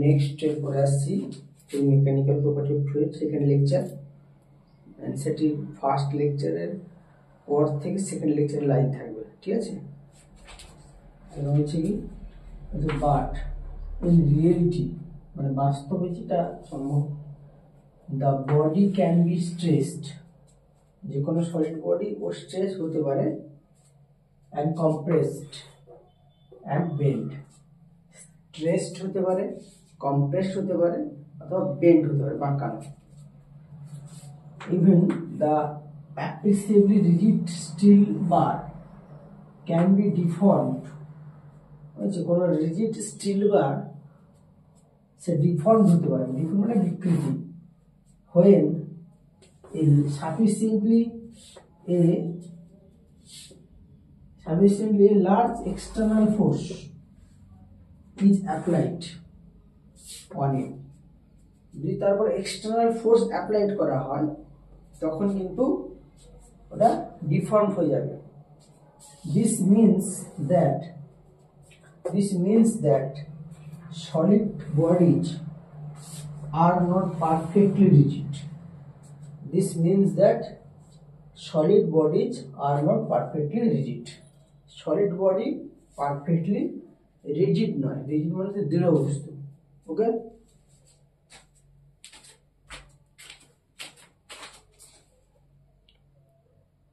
Next পরে আসছি mechanical property of fluid, second lecture, সেটি ফার্স্ট লেকচারের পর থেকে সেকেন্ড লেকচারে লাইন থাকবে, ঠিক আছে। এবং হচ্ছে কি বাট ইন রিয়েলিটি, মানে বাস্তবে যেটা সম্ভব, the body can be stressed, যে কোনো সলিড বডি ও স্ট্রেস হতে পারে, and compressed and bend, stressed হতে পারে, কম্প্রেসড হতে পারে, অথবা বেন্ড হতে পারে, বাঁকানো। Even the appreciably rigid steel bar can be deformed, হচ্ছে কোনো রিজিড স্টিল বার সে ডিফর্ম হতে পারে, ডিফর্ম মানে বিকৃতি, when sufficiently a large external force is applied on it, যদি তারপর এক্সটার্নাল ফোর্স অ্যাপ্লাইড করা হয় তখন কিন্তু ওটা ডিফর্ম হয়ে যাবে। This means that solid bodies are not perfectly rigid. This means that solid bodies are not perfectly rigid. Solid body perfectly rigid নয়, rigid মানে দৃঢ় বস্তু, ওকে।